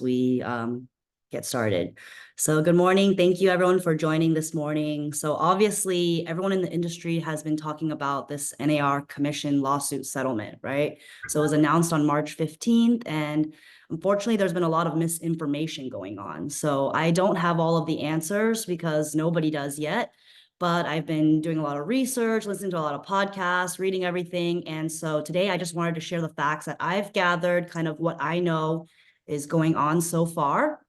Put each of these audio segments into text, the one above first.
we get started. So good morning. Thank you everyone for joining this morning. So obviously everyone in the industry has been talking about this NAR commission lawsuit settlement, right? So it was announced on March 15th, and unfortunately there's been a lot of misinformation going on. So I don't have all of the answers because nobody does yet, but I've been doing a lot of research, listening to a lot of podcasts, reading everything. And so today I just wanted to share the facts that I've gathered, kind of what I know is going on so far.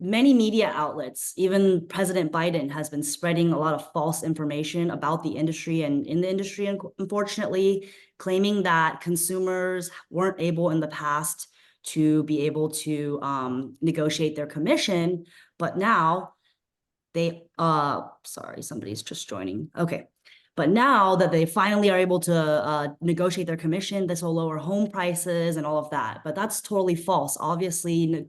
Many media outlets, even President Biden, has been spreading a lot of false information about the industry and in the industry, unfortunately, claiming that consumers weren't able in the past to be able to negotiate their commission, but now they, sorry, somebody's just joining. Okay. But now that they finally are able to negotiate their commission, this will lower home prices and all of that. But that's totally false. Obviously,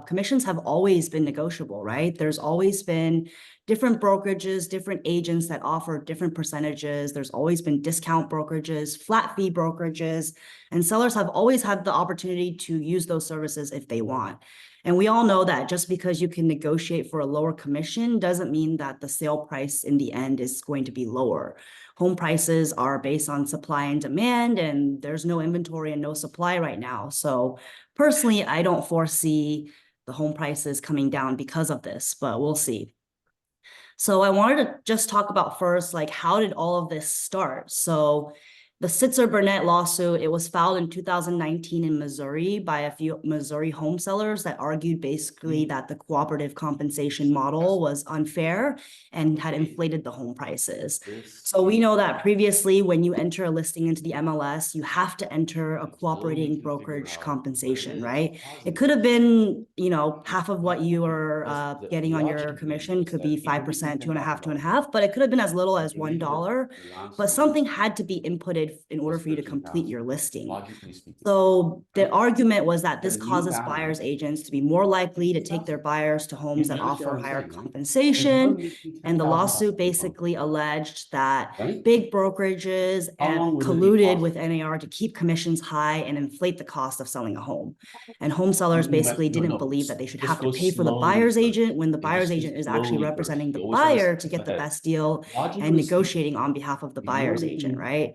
commissions have always been negotiable, right? There's always been different brokerages, different agents that offer different percentages. There's always been discount brokerages, flat fee brokerages, and sellers have always had the opportunity to use those services if they want. And we all know that just because you can negotiate for a lower commission doesn't mean that the sale price in the end is going to be lower. Home prices are based on supply and demand, and there's no inventory and no supply right now. So personally, I don't foresee the home prices coming down because of this, but we'll see. So I wanted to just talk about first, like, how did all of this start? So the Sitzer-Burnett lawsuit, it was filed in 2019 in Missouri by a few Missouri home sellers that argued basically that the cooperative compensation model was unfair and had inflated the home prices. So we know that previously when you enter a listing into the MLS, you have to enter a cooperating brokerage compensation, right? It could have been, half of what you are getting on your commission could be 5%, 2.5%, but it could have been as little as $1. But something had to be inputted in order for you to complete your listing. So the argument was that this causes buyers agents to be more likely to take their buyers to homes that offer higher compensation. And the lawsuit basically alleged that big brokerages and colluded with NAR to keep commissions high and inflate the cost of selling a home. And home sellers basically didn't believe that they should have to pay for the buyer's agent when the buyer's agent is actually representing the buyer to get the best deal and negotiating on behalf of the buyer's agent, right?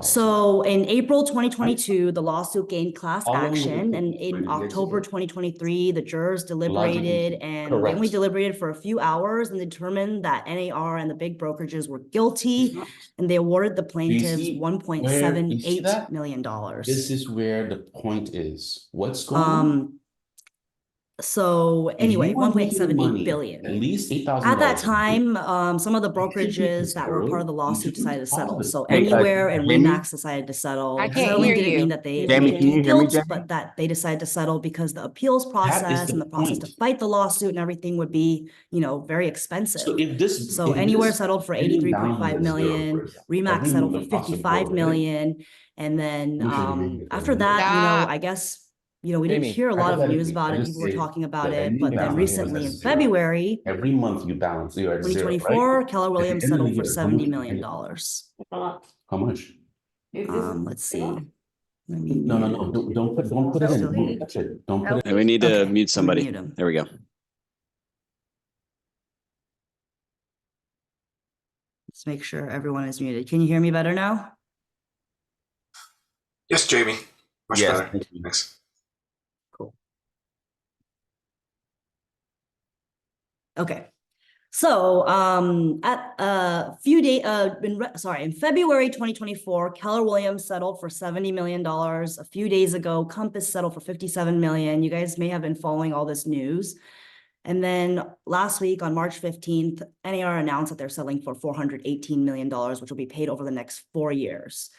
So in April 2022, the lawsuit gained class action, and in October 2023, the jurors deliberated, and they only deliberated for a few hours and determined that NAR and the big brokerages were guilty, and they awarded the plaintiffs $1.78 million. This is where the point is. What's going on? So anyway, 1.78 billion. At least $8,000. At that time, some of the brokerages that were part of the lawsuit decided to settle. So Anywhere and RE/MAX decided to settle. I can't Settling hear didn't you. mean that they Jamie, admitted can you to hear me, guilt, Jamie? but that they decided to settle because the appeals process and the process to fight the lawsuit and everything would be, very expensive. So Anywhere settled for 83.5 million, RE/MAX settled for 55 million, and then after that, I guess. We didn't Jamie, hear a lot of news about it. People were talking about it, but then recently in February, every month you balance, you're at 2024, zero, right? Keller Williams At the end settled of the for year, how much $70 you million. How much? Let's see. Let me No. Don't put it Still here. in. That's it. Don't put it in. We need to Okay, mute somebody. mute him. There we go. Let's make sure everyone is muted. Can you hear me better now? Yes, Jamie. Much Yes. better. Thanks. Cool. Okay. So at a few days, in February 2024, Keller Williams settled for $70 million. A few days ago, Compass settled for $57 million. You guys may have been following all this news. And then last week on March 15th, NAR announced that they're selling for $418 million, which will be paid over the next 4 years.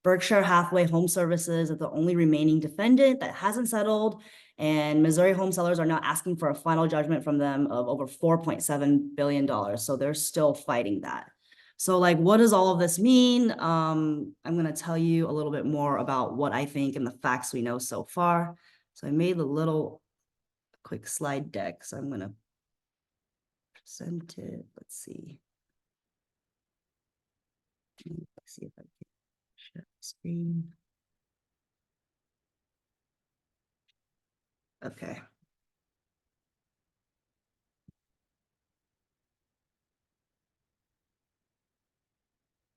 Berkshire Hathaway Home Services is the only remaining defendant that hasn't settled, and Missouri home sellers are now asking for a final judgment from them of over $4.7 billion. So they're still fighting that. So what does all of this mean? I'm going to tell you a little bit more about what I think and the facts we know so far. So I made a little quick slide deck. So I'm going to present it. Let's see. Let's see if I can share the screen. Okay.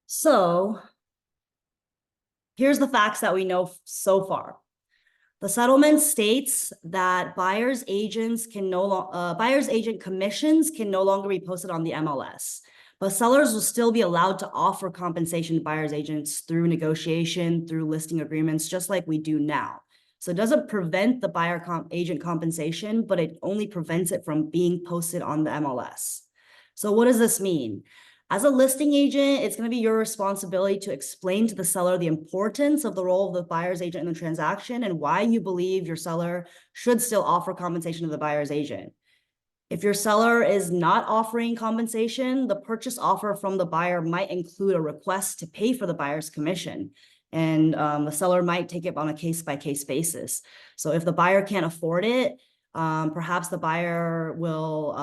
So here's the facts that we know so far. The settlement states that buyer's agent commissions can no longer be posted on the MLS, but sellers will still be allowed to offer compensation to buyer's agents through negotiation, through listing agreements, just like we do now. So it doesn't prevent the agent compensation, but it only prevents it from being posted on the MLS. So what does this mean? As a listing agent, it's going to be your responsibility to explain to the seller the importance of the role of the buyer's agent in the transaction and why you believe your seller should still offer compensation to the buyer's agent. If your seller is not offering compensation, the purchase offer from the buyer might include a request to pay for the buyer's commission. And the seller might take it on a case-by-case basis. So if the buyer can't afford it, perhaps the buyer will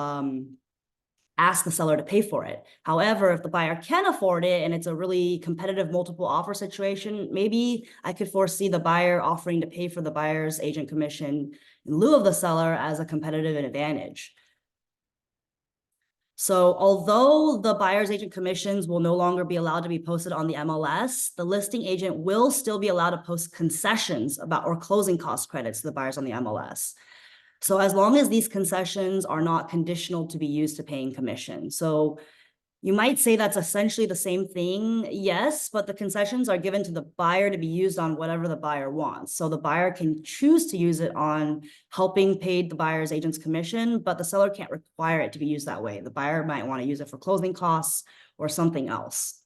ask the seller to pay for it. However, if the buyer can afford it and it's a really competitive multiple offer situation, maybe I could foresee the buyer offering to pay for the buyer's agent commission in lieu of the seller as a competitive advantage. So although the buyer's agent commissions will no longer be allowed to be posted on the MLS, the listing agent will still be allowed to post concessions about or closing cost credits to the buyers on the MLS. So as long as these concessions are not conditional to be used to paying commission. So you might say that's essentially the same thing, yes, but the concessions are given to the buyer to be used on whatever the buyer wants. So the buyer can choose to use it on helping pay the buyer's agent's commission, but the seller can't require it to be used that way. The buyer might want to use it for closing costs or something else.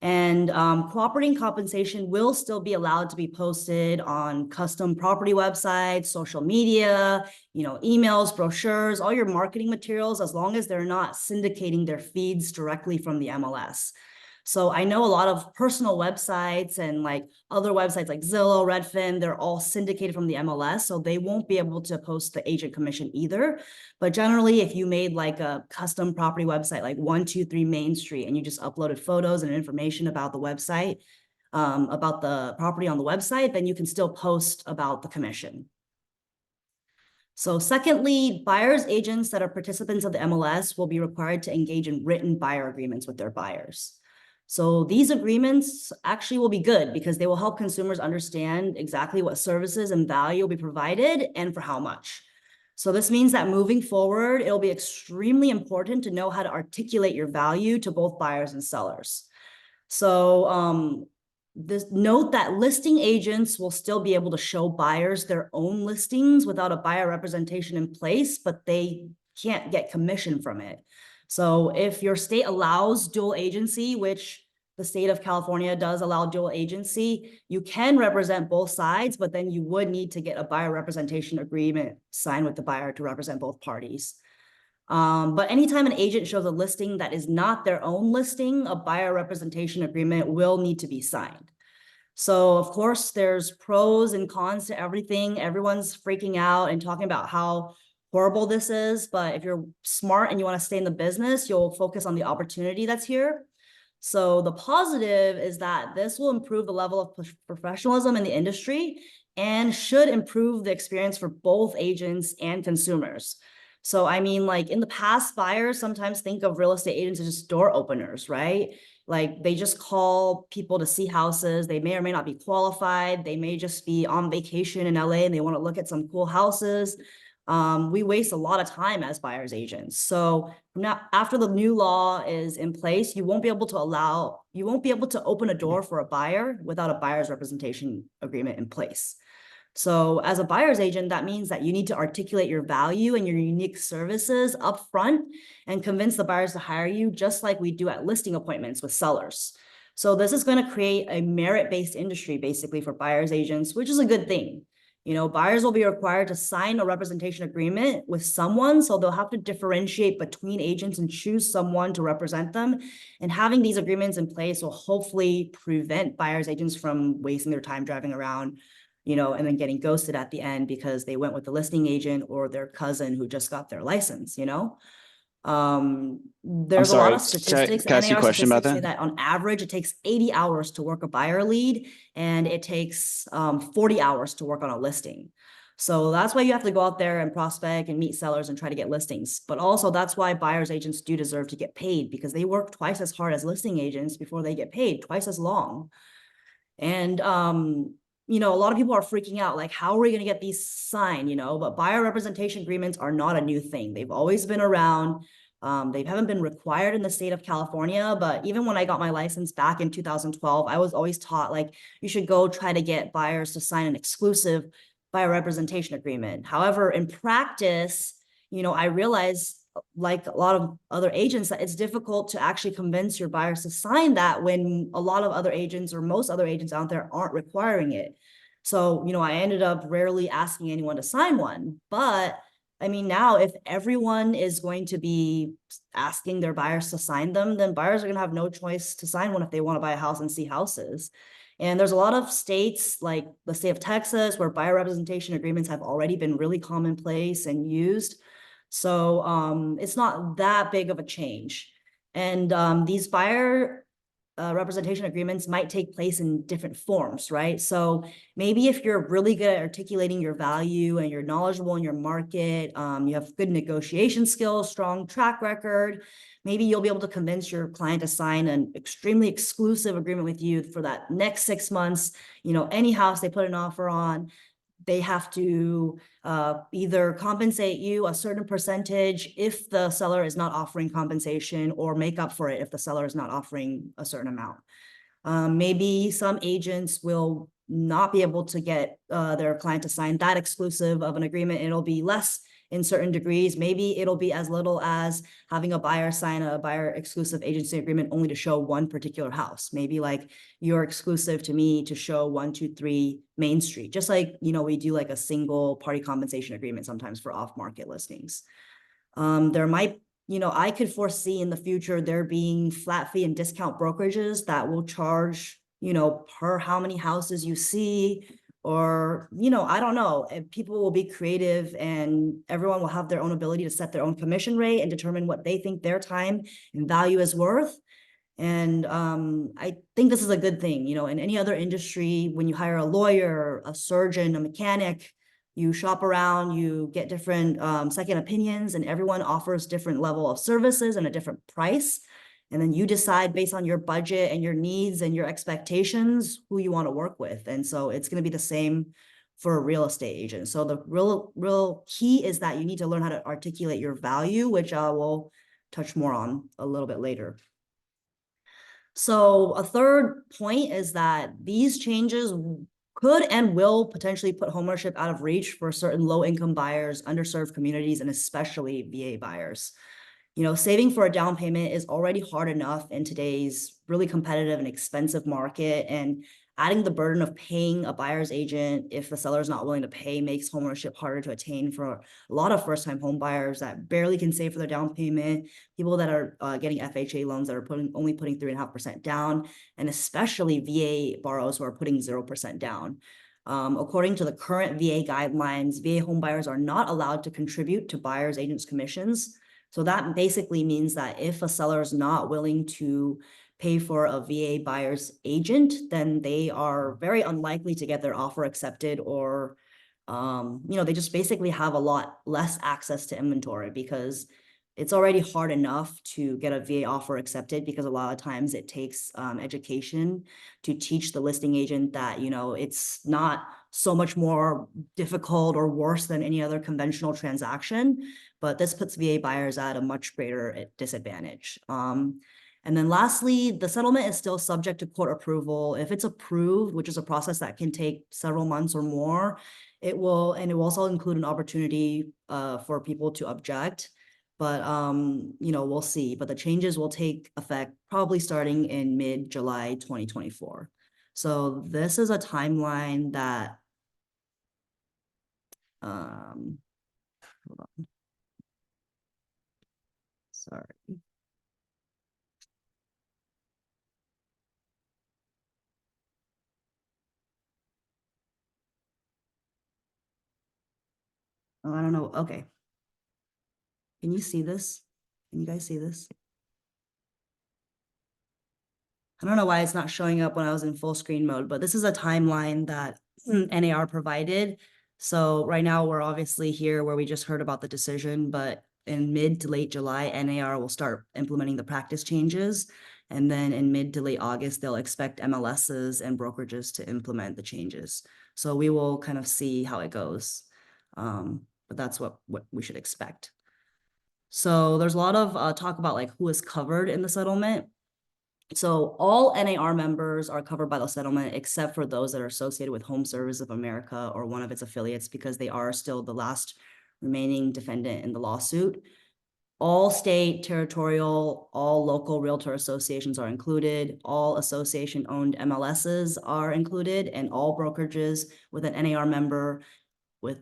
And cooperating compensation will still be allowed to be posted on custom property websites, social media, emails, brochures, all your marketing materials, as long as they're not syndicating their feeds directly from the MLS. So I know a lot of personal websites and like other websites like Zillow, Redfin, they're all syndicated from the MLS, so they won't be able to post the agent commission either. But generally, if you made like a custom property website like 123 Main Street and you just uploaded photos and information about the website, about the property on the website, then you can still post about the commission. So secondly, buyer's agents that are participants of the MLS will be required to engage in written buyer agreements with their buyers. So these agreements actually will be good because they will help consumers understand exactly what services and value will be provided and for how much. So this means that moving forward, it'll be extremely important to know how to articulate your value to both buyers and sellers. So note that listing agents will still be able to show buyers their own listings without a buyer representation in place, but they can't get commission from it. So if your state allows dual agency, which the state of California does allow dual agency, you can represent both sides, but then you would need to get a buyer representation agreement signed with the buyer to represent both parties. But anytime an agent shows a listing that is not their own listing, a buyer representation agreement will need to be signed. So of course, there's pros and cons to everything. Everyone's freaking out and talking about how horrible this is. But if you're smart and you want to stay in the business, you'll focus on the opportunity that's here. So the positive is that this will improve the level of professionalism in the industry and should improve the experience for both agents and consumers. So, I mean, like in the past, buyers sometimes think of real estate agents as just door openers, right? Like they just call people to see houses. They may or may not be qualified. They may just be on vacation in LA and they want to look at some cool houses. We waste a lot of time as buyer's agents. So now, after the new law is in place, you won't be able to open a door for a buyer without a buyer's representation agreement in place. So as a buyer's agent, that means that you need to articulate your value and your unique services up front and convince the buyers to hire you, just like we do at listing appointments with sellers. So this is going to create a merit-based industry basically for buyer's agents, which is a good thing. Buyers will be required to sign a representation agreement with someone, so they'll have to differentiate between agents and choose someone to represent them. And having these agreements in place will hopefully prevent buyer's agents from wasting their time driving around, and then getting ghosted at the end because they went with the listing agent or their cousin who just got their license, I'm There's a lot sorry. of statistics. Can I ask you a NAR question about statistics say that? that on average, it takes 80 hours to work a buyer lead, and it takes 40 hours to work on a listing. So that's why you have to go out there and prospect and meet sellers and try to get listings. But also that's why buyer's agents do deserve to get paid, because they work twice as hard as listing agents before they get paid, twice as long. And you know, a lot of people are freaking out, like, how are we going to get these signed, you know? But buyer representation agreements are not a new thing. They've always been around. They haven't been required in the state of California, but even when I got my license back in 2012, I was always taught, like, you should go try to get buyers to sign an exclusive buyer representation agreement. However, in practice, you know, I realized, like a lot of other agents, that it's difficult to actually convince your buyers to sign that when a lot of other agents or most other agents out there aren't requiring it. So, you know, I ended up rarely asking anyone to sign one. But I mean, now if everyone is going to be asking their buyers to sign them, then buyers are going to have no choice to sign one if they want to buy a house and see houses. And there's a lot of states, like the state of Texas, where buyer representation agreements have already been really commonplace and used. So it's not that big of a change. And these buyer representation agreements might take place in different forms, right? So maybe if you're really good at articulating your value and you're knowledgeable in your market, you have good negotiation skills, strong track record, maybe you'll be able to convince your client to sign an extremely exclusive agreement with you for that next 6 months. You know, any house they put an offer on, they have to either compensate you a certain percentage if the seller is not offering compensation, or make up for it if the seller is not offering a certain amount. Maybe some agents will not be able to get their client to sign that exclusive of an agreement. It'll be less in certain degrees. Maybe it'll be as little as having a buyer sign a buyer exclusive agency agreement only to show one particular house. Maybe like, you're exclusive to me to show 123 Main Street, just like, you know, we do like a single party compensation agreement sometimes for off-market listings. There might, you know, I could foresee in the future there being flat fee and discount brokerages that will charge, you know, per how many houses you see, or, you know, I don't know. People will be creative and everyone will have their own ability to set their own commission rate and determine what they think their time and value is worth. And I think this is a good thing. You know, in any other industry, when you hire a lawyer, a surgeon, a mechanic, you shop around, you get different second opinions, and everyone offers different level of services and a different price. And then you decide based on your budget and your needs and your expectations who you want to work with. And so it's going to be the same for a real estate agent. So the real key is that you need to learn how to articulate your value, which I will touch more on a little bit later. So a third point is that these changes could and will potentially put homeownership out of reach for certain low-income buyers, underserved communities, and especially VA buyers. You know, saving for a down payment is already hard enough in today's really competitive and expensive market, and adding the burden of paying a buyer's agent if the seller is not willing to pay makes homeownership harder to attain for a lot of first-time home buyers that barely can save for their down payment, people that are getting FHA loans that are only putting 3.5% down, and especially VA borrowers who are putting 0% down. According to the current VA guidelines, VA home buyers are not allowed to contribute to buyer's agents' commissions. So that basically means that if a seller is not willing to pay for a VA buyer's agent, then they are very unlikely to get their offer accepted, or, you know, they just basically have a lot less access to inventory, because it's already hard enough to get a VA offer accepted, because a lot of times it takes education to teach the listing agent that, you know, it's not so much more difficult or worse than any other conventional transaction. But this puts VA buyers at a much greater disadvantage. And then lastly, the settlement is still subject to court approval. If it's approved, which is a process that can take several months or more, it will also include an opportunity for people to object. But you know, we'll see. But the changes will take effect probably starting in mid-July 2024. So this is a timeline that hold on. Sorry. Oh, I don't know. Okay. Can you see this? Can you guys see this? I don't know why it's not showing up when I was in full screen mode, but this is a timeline that NAR provided So right now we're obviously here where we just heard about the decision, but in mid to late July, NAR will start implementing the practice changes. And then in mid to late August, they'll expect MLSs and brokerages to implement the changes. So we will kind of see how it goes. But that's what we should expect. So there's a lot of talk about like who is covered in the settlement. So all NAR members are covered by the settlement, except for those that are associated with Home Service of America or one of its affiliates, because they are still the last remaining defendant in the lawsuit. All state, territorial, all local realtor associations are included. All association-owned MLSs are included, and all brokerages with an NAR member with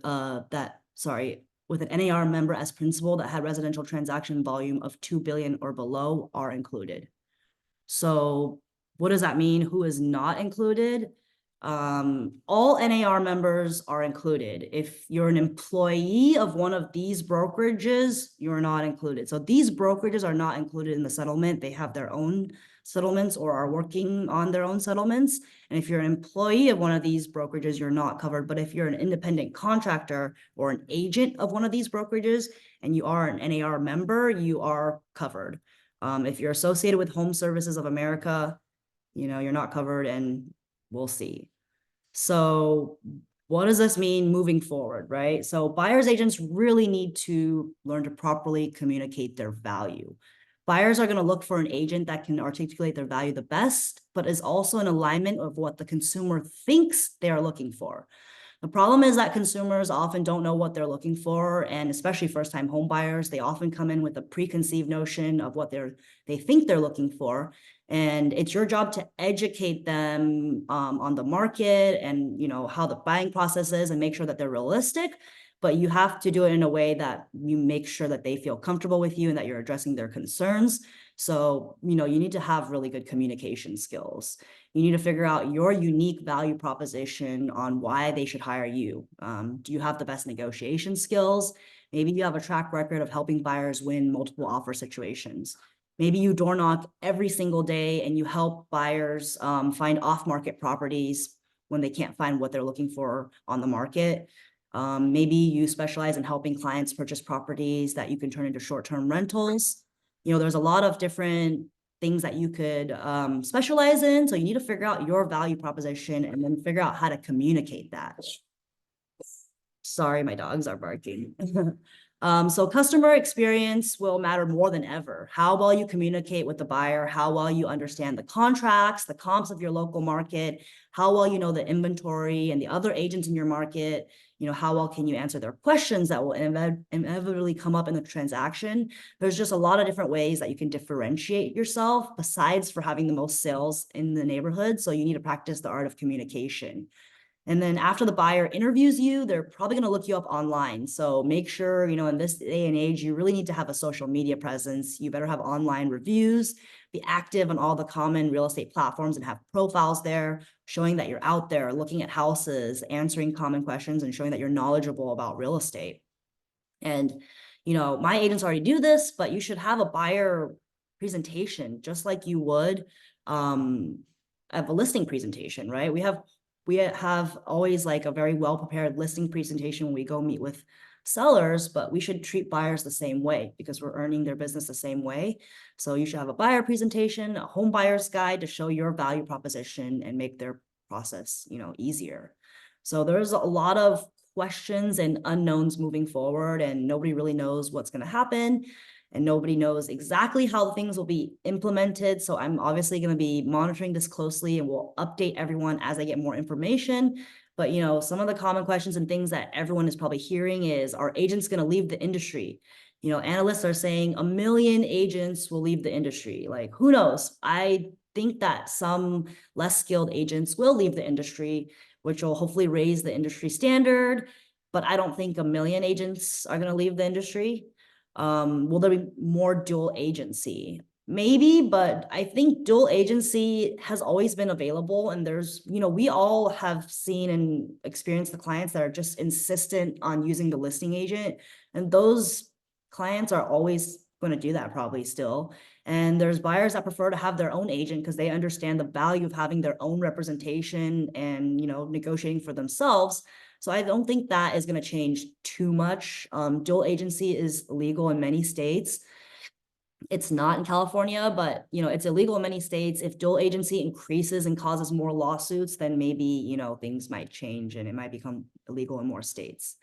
with an NAR member as principal that had residential transaction volume of 2 billion or below are included. So what does that mean? Who is not included? All NAR members are included. If you're an employee of one of these brokerages, you're not included. So these brokerages are not included in the settlement. They have their own settlements or are working on their own settlements. And if you're an employee of one of these brokerages, you're not covered. But if you're an independent contractor or an agent of one of these brokerages and you are an NAR member, you are covered. If you're associated with Home Services of America, you're not covered, and we'll see. So what does this mean moving forward, right? So buyer's agents really need to learn to properly communicate their value. Buyers are going to look for an agent that can articulate their value the best, but is also in alignment of what the consumer thinks they are looking for. The problem is that consumers often don't know what they're looking for, and especially first-time home buyers, they often come in with a preconceived notion of what they think they're looking for. And it's your job to educate them on the market and how the buying process is and make sure that they're realistic. But you have to do it in a way that you make sure that they feel comfortable with you and that you're addressing their concerns. So, you need to have really good communication skills. You need to figure out your unique value proposition on why they should hire you. Do you have the best negotiation skills? Maybe you have a track record of helping buyers win multiple offer situations. Maybe you door knock every single day and you help buyers find off-market properties when they can't find what they're looking for on the market. Maybe you specialize in helping clients purchase properties that you can turn into short-term rentals. There's a lot of different things that you could specialize in. So you need to figure out your value proposition and then figure out how to communicate that. Sorry, my dogs are barking. So customer experience will matter more than ever. How well you communicate with the buyer, how well you understand the contracts, the comps of your local market, how well you know the inventory and the other agents in your market, how well can you answer their questions that will inevitably come up in the transaction. There's just a lot of different ways that you can differentiate yourself besides for having the most sales in the neighborhood. So you need to practice the art of communication. And then after the buyer interviews you, they're probably going to look you up online. So make sure, in this day and age, you really need to have a social media presence. You better have online reviews, be active on all the common real estate platforms and have profiles there, showing that you're out there looking at houses, answering common questions, and showing that you're knowledgeable about real estate. And, my agents already do this, but you should have a buyer presentation just like you would have a listing presentation, right? We have always like a very well-prepared listing presentation when we go meet with sellers, but we should treat buyers the same way because we're earning their business the same way. So you should have a buyer presentation, a home buyer's guide to show your value proposition and make their process, easier. So there's a lot of questions and unknowns moving forward, and nobody really knows what's going to happen. And nobody knows exactly how things will be implemented. So I'm obviously going to be monitoring this closely and we'll update everyone as I get more information. But, some of the common questions and things that everyone is probably hearing is, are agents going to leave the industry? Analysts are saying 1 million agents will leave the industry. Like, who knows? I think that some less skilled agents will leave the industry, which will hopefully raise the industry standard. But I don't think 1 million agents are going to leave the industry. Will there be more dual agency? Maybe, but I think dual agency has always been available. And there's, we all have seen and experienced the clients that are just insistent on using the listing agent. And those clients are always going to do that probably still. And there's buyers that prefer to have their own agent because they understand the value of having their own representation and, negotiating for themselves. So I don't think that is going to change too much. Dual agency is illegal in many states. It's not in California, but it's illegal in many states. If dual agency increases and causes more lawsuits, then maybe, things might change and it might become illegal in more states.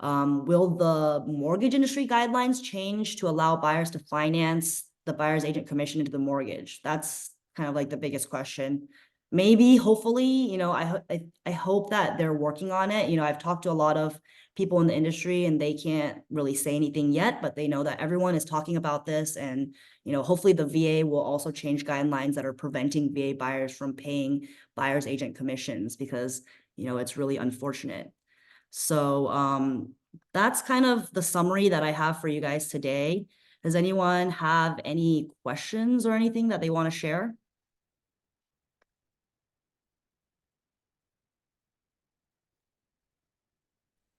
Will the mortgage industry guidelines change to allow buyers to finance the buyer's agent commission into the mortgage? That's kind of like the biggest question. Maybe, hopefully, I hope that they're working on it. I've talked to a lot of people in the industry and they can't really say anything yet, but they know that everyone is talking about this. And, hopefully the VA will also change guidelines that are preventing VA buyers from paying buyer's agent commissions because, it's really unfortunate. So that's kind of the summary that I have for you guys today. Does anyone have any questions or anything that they want to share?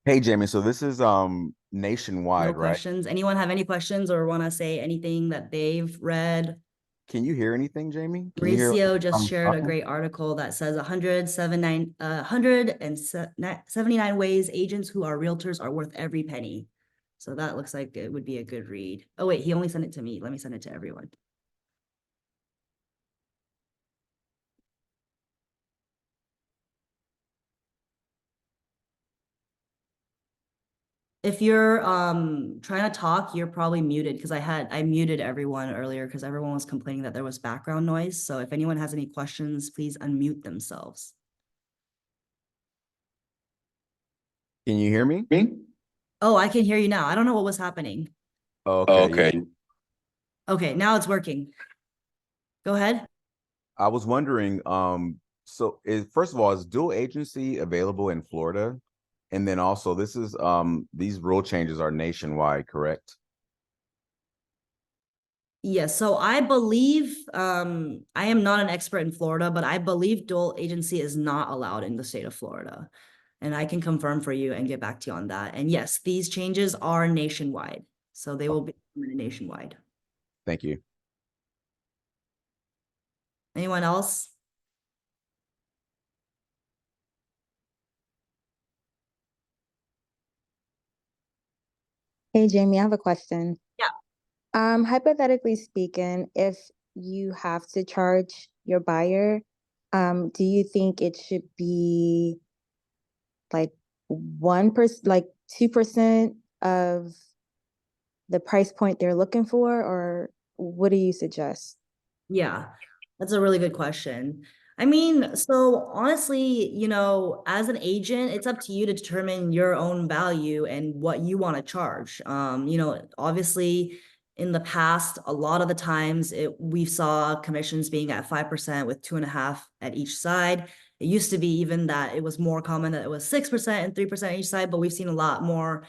Hey Jamie, so this is No nationwide, right? questions? Anyone have any questions or want to say anything that they've read? Can you hear anything, Jamie? Can you hear Mauricio just shared a talking? great article that says 179 ways agents who are realtors are worth every penny. So that looks like it would be a good read. Oh wait, he only sent it to me. Let me send it to everyone. If you're trying to talk, you're probably muted because I muted everyone earlier because everyone was complaining that there was background noise. So if anyone has any questions, please unmute themselves. Can you hear me? Oh, I can hear you now. I don't know what was happening. Okay. Yeah. Okay, now it's working. Go ahead. I was wondering, so first of all, is dual agency available in Florida? And then also this is these rule changes are nationwide, correct? Yes, so I believe I am not an expert in Florida, but I believe dual agency is not allowed in the state of Florida. And I can confirm for you and get back to you on that. And yes, these changes are nationwide. So they will be nationwide. Thank you. Anyone else? Hey Jamie, I have a question. Yeah. Hypothetically speaking, if you have to charge your buyer, do you think it should be like 1%, like 2% of the price point they're looking for, or what do you suggest? Yeah, that's a really good question. I mean, so honestly, as an agent, it's up to you to determine your own value and what you want to charge. Obviously in the past, a lot of the times we saw commissions being at 5% with 2.5% at each side. It used to be even that it was more common that it was 6% and 3% each side, but we've seen a lot more,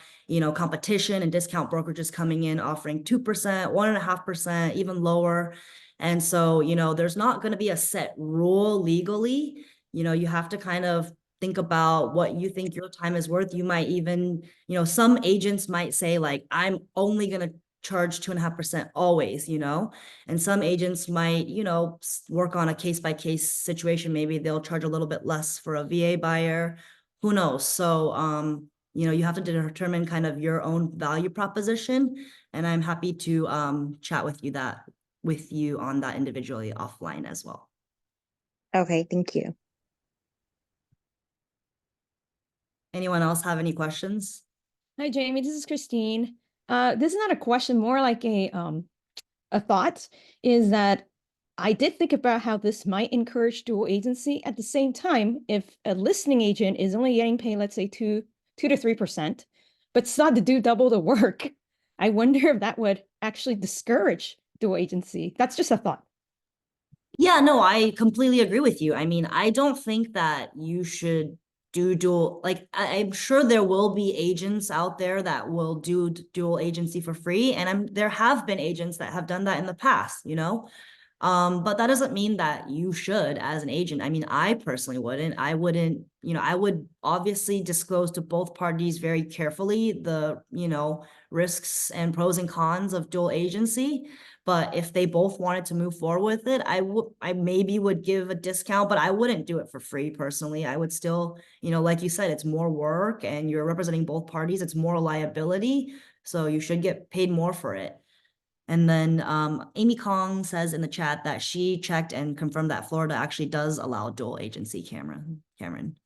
competition and discount brokerages coming in offering 2%, 1.5%, even lower. And so, there's not going to be a set rule legally. You have to kind of think about what you think your time is worth. You might even, some agents might say like, I'm only going to charge 2.5% always, and some agents might, work on a case by case situation. Maybe they'll charge a little bit less for a VA buyer. Who knows? So, you have to determine kind of your own value proposition. And I'm happy to chat with you on that individually offline as well. Okay, thank you. Anyone else have any questions? Hi, Jamie. This is Christine. This is not a question, more like a thought, is that I did think about how this might encourage dual agency. At the same time, if a listing agent is only getting paid, let's say 2 to 3%, but it's not to do double the work, I wonder if that would actually discourage dual agency. That's just a thought. Yeah, no, I completely agree with you. I mean, I don't think that you should do dual, like I'm sure there will be agents out there that will do dual agency for free. And there have been agents that have done that in the past, But that doesn't mean that you should as an agent. I mean, I personally wouldn't. I wouldn't, I would obviously disclose to both parties very carefully the, risks and pros and cons of dual agency. But if they both wanted to move forward with it, I maybe would give a discount, but I wouldn't do it for free personally. I would still, like you said, it's more work and you're representing both parties. It's more liability. So you should get paid more for it. And then Amy Kong says in the chat that she checked and confirmed that Florida actually does allow dual agency, Cameron.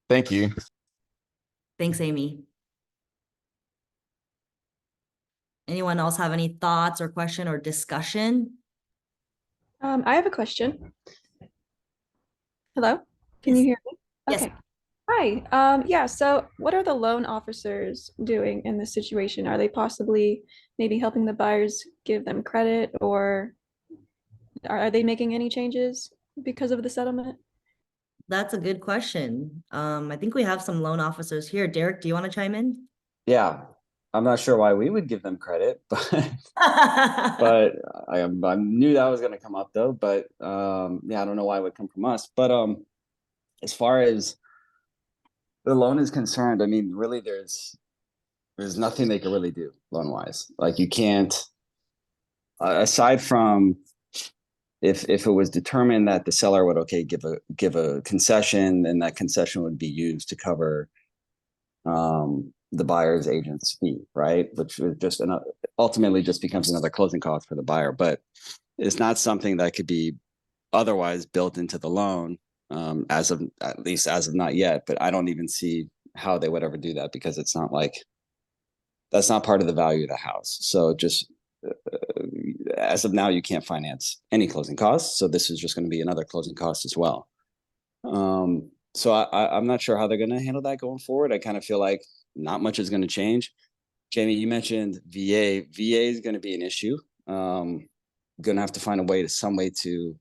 Thank you. Thanks, Amy. Anyone else have any thoughts or question or discussion? I have a question. Hello, can you hear me? Yes. Okay. Hi. Yeah, so what are the loan officers doing in this situation? Are they possibly maybe helping the buyers give them credit, or are they making any changes because of the settlement? That's a good question. I think we have some loan officers here. Derek, do you want to chime in? Yeah, I'm not sure why we would give them credit, but I knew that was going to come up though. But yeah, I don't know why it would come from us. But as far as the loan is concerned, I mean, really, there's nothing they can really do loan wise. Like you can't, aside from if it was determined that the seller would give a concession, then that concession would be used to cover the buyer's agent's fee, right? Which is just ultimately just becomes another closing cost for the buyer. But it's not something that could be otherwise built into the loan, at least as of not yet. But I don't even see how they would ever do that, because it's not like that's not part of the value of the house. So just as of now, you can't finance any closing costs. So this is just going to be another closing cost as well. So I'm not sure how they're going to handle that going forward. I kind of feel like not much is going to change. Jamie, you mentioned VA. VA is going to be an issue. Going to have to find some way to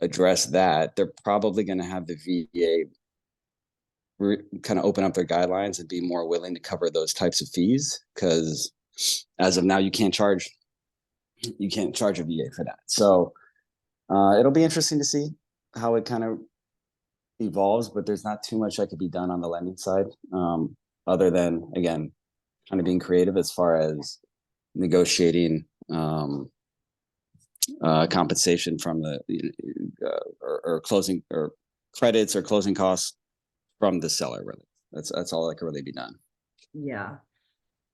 address that. They're probably going to have the VA kind of open up their guidelines and be more willing to cover those types of fees, because as of now, you can't charge a VA for that. So it'll be interesting to see how it kind of evolves, but there's not too much that could be done on the lending side, other than, again, kind of being creative as far as negotiating compensation from the or closing or credits or closing costs from the seller. Really, that's all that can really be done. Yeah.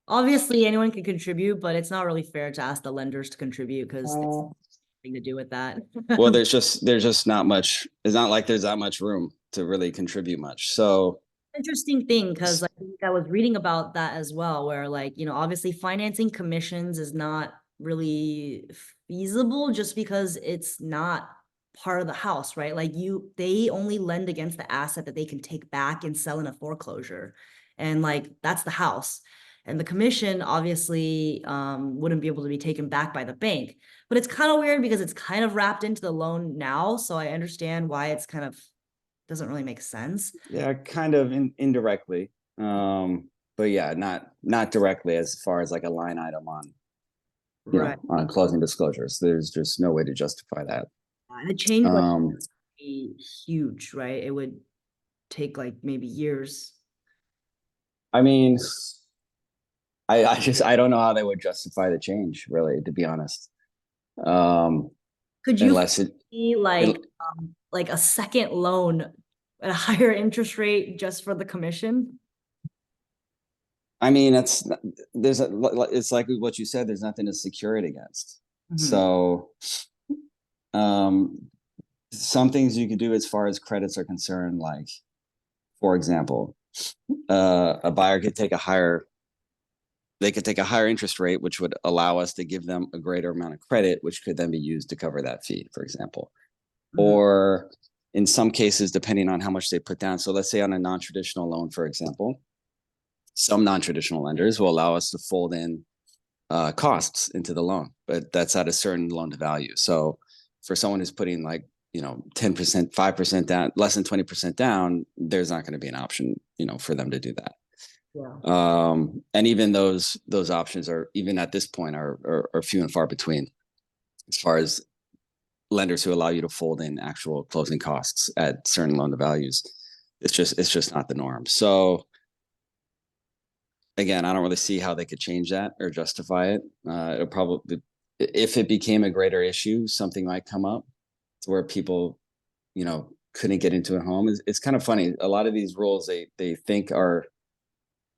Obviously, anyone can contribute, but it's not really fair to ask the lenders to contribute because it's nothing to do with that. Well, there's just not much. It's not like there's that much room to really contribute much. So interesting thing, because I was reading about that as well, where obviously financing commissions is not really feasible just because it's not part of the house, right? They only lend against the asset that they can take back and sell in a foreclosure. And that's the house. And the commission obviously wouldn't be able to be taken back by the bank. But it's kind of weird because it's kind of wrapped into the loan now. So I understand why it's kind of doesn't really make sense. Yeah, kind of indirectly. But yeah, not directly as far as like a line item on on closing disclosures. There's just no way to justify that. And the change would be huge, right? It would take maybe years. I mean, I don't know how they would justify the change, really, to be honest. Could you unless see like a second loan at a higher interest rate just for the commission? I mean, it's like what you said, there's nothing to secure it against. So some things you could do as far as credits are concerned, like, for example, a buyer could take a higher interest rate, which would allow us to give them a greater amount of credit, which could then be used to cover that fee, for example. Or in some cases, depending on how much they put down. So let's say on a non-traditional loan, for example, some non-traditional lenders will allow us to fold in costs into the loan, but that's at a certain loan to value. So for someone who's putting 10%, 5% down, less than 20% down, there's not going to be an option, for them to do that. Yeah. And even those options are, even at this point, are few and far between. as far as lenders who allow you to fold in actual closing costs at certain loan to values. It's just not the norm. So again, I don't really see how they could change that or justify it. It'll probably, if it became a greater issue, something might come up to where people, you know, couldn't get into a home. It's kind of funny. A lot of these rules they think are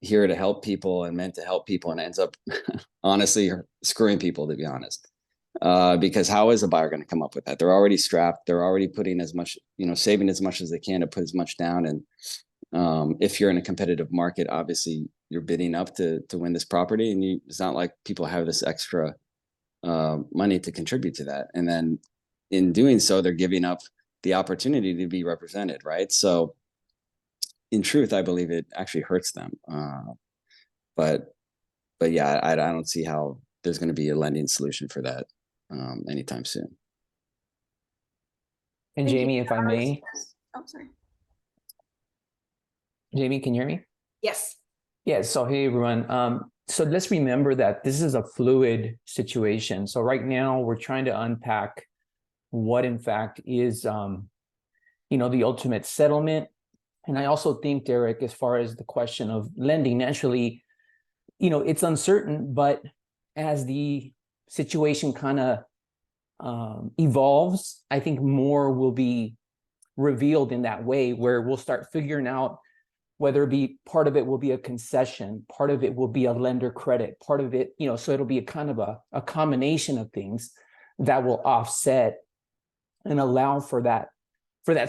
here to help people and meant to help people, and ends up honestly screwing people, to be honest. Because how is a buyer going to come up with that? They're already strapped. They're already putting as much, you know, saving as much as they can to put as much down. And if you're in a competitive market, obviously you're bidding up to win this property, and it's not like people have this extra money to contribute to that. And then in doing so, they're giving up the opportunity to be represented, right? So in truth, I believe it actually hurts them. But yeah, I don't see how there's going to be a lending solution for that anytime soon. And Thank you. Jamie, if I may, Oh, sorry. Jamie, can you hear me? Yes. Yeah, so hey everyone. So let's remember that this is a fluid situation. So right now we're trying to unpack what in fact is you know, the ultimate settlement. And I also think, Derek, as far as the question of lending, naturally, you know, it's uncertain, but as the situation kind of evolves, I think more will be revealed in that way, where we'll start figuring out whether it be part of it will be a concession, part of it will be a lender credit, part of it, you know, so it'll be a kind of a combination of things that will offset and allow for that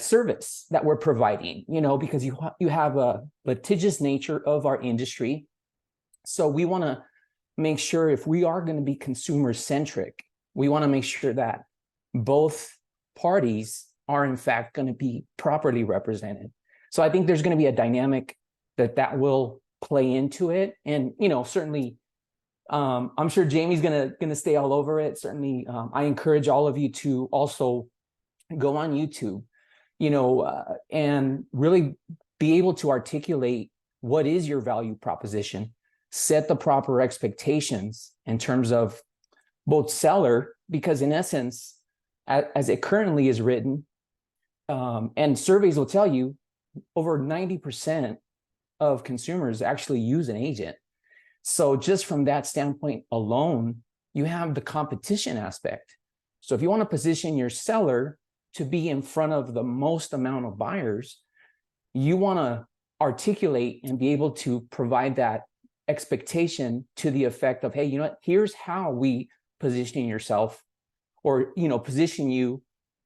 service that we're providing, you know, because you have a litigious nature of our industry. So we want to make sure, if we are going to be consumer centric, we want to make sure that both parties are in fact going to be properly represented. So I think there's going to be a dynamic that will play into it. And, you know, certainly I'm sure Jamie's going to stay all over it. Certainly, I encourage all of you to also go on YouTube, you know, and really be able to articulate what is your value proposition, set the proper expectations in terms of both seller, because in essence, as it currently is written, and surveys will tell you, over 90% of consumers actually use an agent. So just from that standpoint alone, you have the competition aspect. So if you want to position your seller to be in front of the most amount of buyers, you want to articulate and be able to provide that expectation to the effect of, hey, you know what, here's how we position yourself, or, you know, position you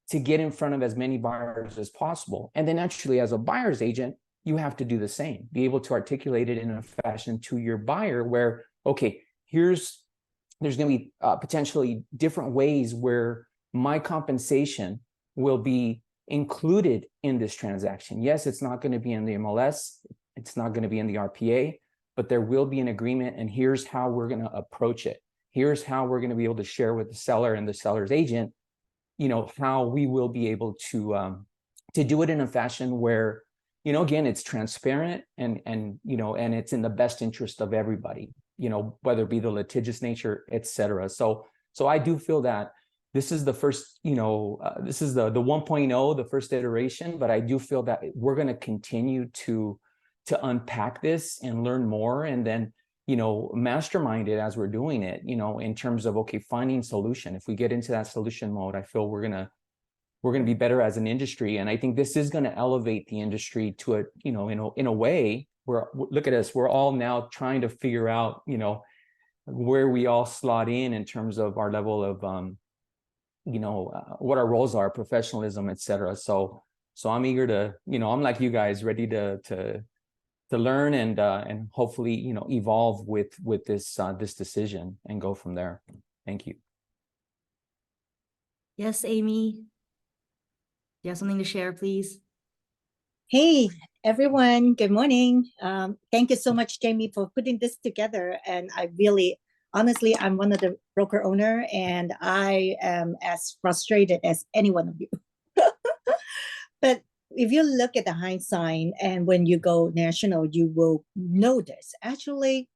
to get in front of as many buyers as possible. And then actually, as a buyer's agent, you have to do the same, be able to articulate it in a fashion to your buyer where, okay, there's going to be potentially different ways where my compensation will be included in this transaction. Yes, it's not going to be in the MLS, it's not going to be in the RPA, but there will be an agreement, and here's how we're going to approach it. Here's how we're going to be able to share with the seller and the seller's agent, you know, how we will be able to do it in a fashion where, you know, again, it's transparent and you know, and it's in the best interest of everybody, you know, whether it be the litigious nature, et cetera. So I do feel that this is the first, you know, this is the 1.0, the first iteration, but I do feel that we're going to continue to unpack this and learn more, and then, you know, mastermind it as we're doing it, you know, in terms of, okay, finding solution. If we get into that solution mode, I feel we're going to be better as an industry. And I think this is going to elevate the industry to a, you know, in a way where, look at us, we're all now trying to figure out, you know, where we all slot in terms of our level of, you know, what our roles are, professionalism, et cetera. So I'm eager to, you know, I'm like you guys, ready to learn and hopefully, you know, evolve with this this decision and go from there. Thank you. Yes, Amy. You have something to share, please? Hey, everyone. Good morning. Thank you so much, Jamie, for putting this together. And I really, honestly, I'm one of the broker owner, and I am as frustrated as any one of you. But if you look at the hindsight, and when you go national, you will notice actually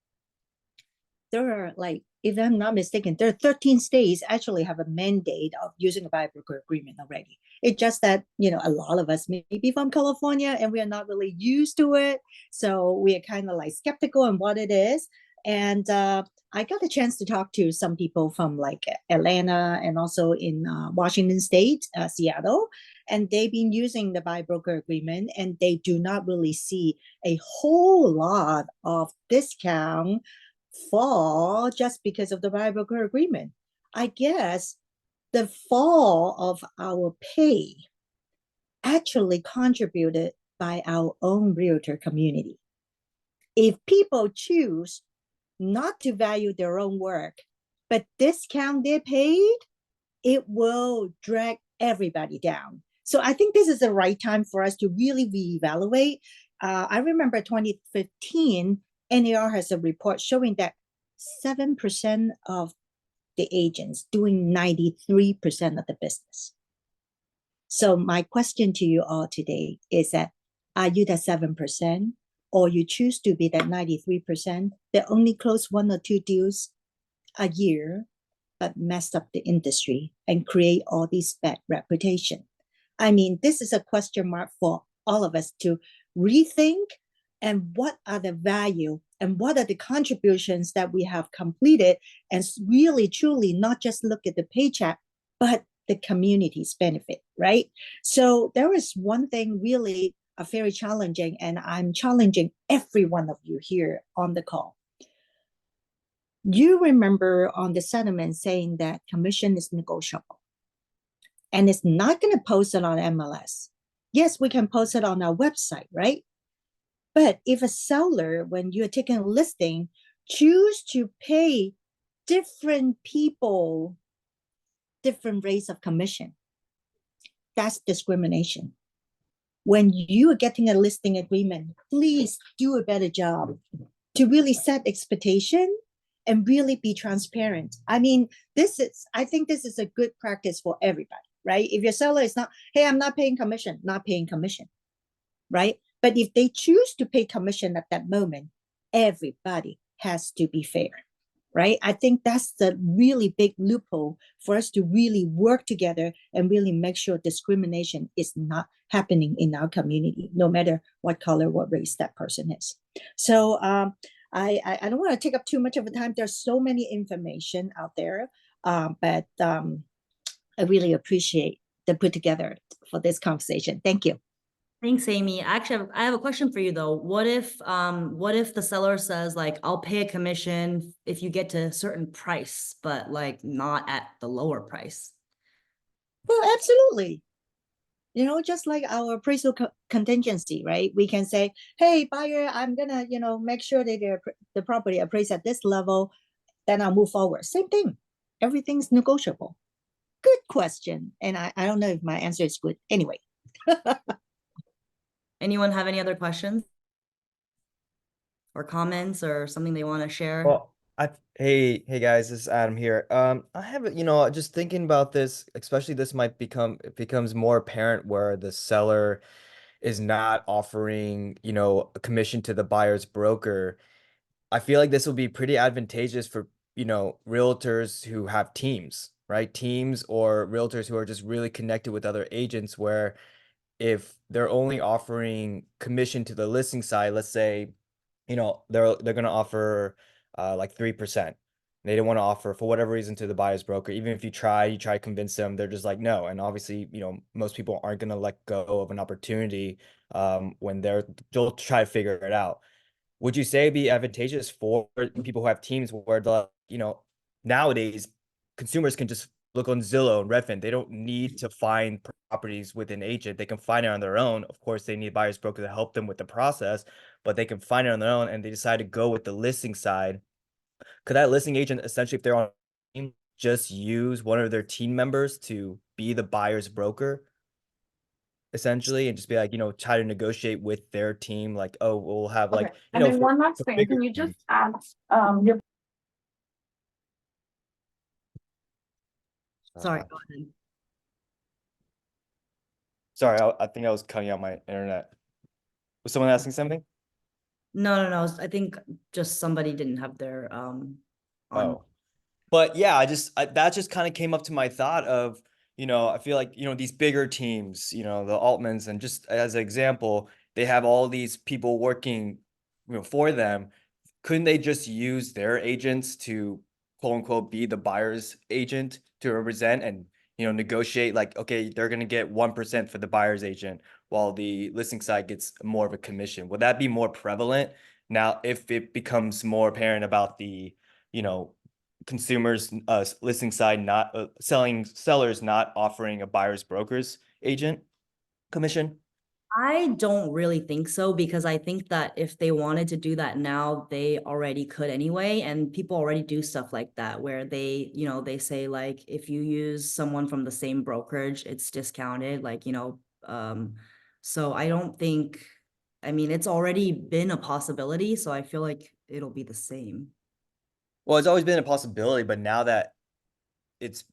there are like if I'm not mistaken, there are 13 states actually have a mandate of using a buyer broker agreement already. It's just that, a lot of us may be from California and we are not really used to it. So we are kind of like skeptical on what it is. And I got a chance to talk to some people from like Atlanta and also in Washington State, Seattle, and they've been using the buy broker agreement, and they do not really see a whole lot of discount fall just because of the buy broker agreement. I guess the fall of our pay actually contributed by our own realtor community. If people choose not to value their own work, but discount their paid, it will drag everybody down. So I think this is the right time for us to really reevaluate. I remember 2015, NAR has a report showing that 7% of the agents doing 93% of the business. So my question to you all today is that, are you that 7%? Or you choose to be that 93% that only close 1 or 2 deals a year, but mess up the industry and create all these bad reputation? I mean, this is a question mark for all of us to rethink, and what are the value and what are the contributions that we have completed, and really truly not just look at the paycheck, but the community's benefit, right? So there is one thing really very challenging, and I'm challenging every one of you here on the call. You remember on the settlement saying that commission is negotiable, and it's not going to post it on MLS. Yes, we can post it on our website, right? But if a seller, when you're taking a listing, choose to pay different people different rates of commission, that's discrimination. When you are getting a listing agreement, please do a better job to really set expectation and really be transparent. I mean, I think this is a good practice for everybody, right? If your seller is not, hey, I'm not paying commission, right? But if they choose to pay commission at that moment, everybody has to be fair, right? I think that's the really big loophole for us to really work together and really make sure discrimination is not happening in our community, no matter what color, what race that person is. So I don't want to take up too much of the time. There's so many information out there, but I really appreciate the put together for this conversation. Thank you. Thanks, Amy. Actually, I have a question for you though. What if the seller says like, I'll pay a commission if you get to a certain price, but like not at the lower price? Well, absolutely. Just like our appraisal contingency, right? We can say, hey, buyer, I'm gonna, make sure that the property appraised at this level, then I'll move forward. Same thing. Everything's negotiable. Good question. And I don't know if my answer is good. Anyway. Anyone have any other questions or comments or something they want to share? Well, hey guys, this is Adam here. I have, just thinking about this, especially this might it becomes more apparent where the seller is not offering, a commission to the buyer's broker. I feel like this will be pretty advantageous for, realtors who have teams, right? Teams or realtors who are just really connected with other agents, where if they're only offering commission to the listing side, let's say, they're going to offer like 3%. They don't want to offer for whatever reason to the buyer's broker. Even if you try to convince them, they're just like, no. And obviously, most people aren't going to let go of an opportunity when they'll try to figure it out. Would you say it'd be advantageous for people who have teams where nowadays consumers can just look on Zillow and Redfin? They don't need to find properties with an agent. They can find it on their own. Of course, they need a buyer's broker to help them with the process, but they can find it on their own, and they decide to go with the listing side. Could that listing agent, essentially, if they're on a team, just use one of their team members to be the buyer's broker, essentially, and just be like, try to negotiate with their team, like, oh, we'll have like, And then one last for thing, bigger can you just teams. add your Sorry, go ahead. Sorry, I think I was cutting out my internet. Was someone asking something? No. I think just somebody didn't have their on. Oh, But yeah, that just kind of came up to my thought of, I feel like, these bigger teams, the Altmans, and just as an example, they have all these people working, for them. Couldn't they just use their agents to quote unquote be the buyer's agent to represent and, negotiate like, okay, they're going to get 1% for the buyer's agent while the listing side gets more of a commission? Would that be more prevalent now if it becomes more apparent about the, you know, consumers listing side not sellers not offering a buyer's broker's agent commission? I don't really think so, because I think that if they wanted to do that now, they already could anyway. And people already do stuff like that where they, they say like, if you use someone from the same brokerage, it's discounted, like, so I don't think, I mean, it's already been a possibility, so I feel like it'll be the same. Well, it's always been a possibility, but now that it's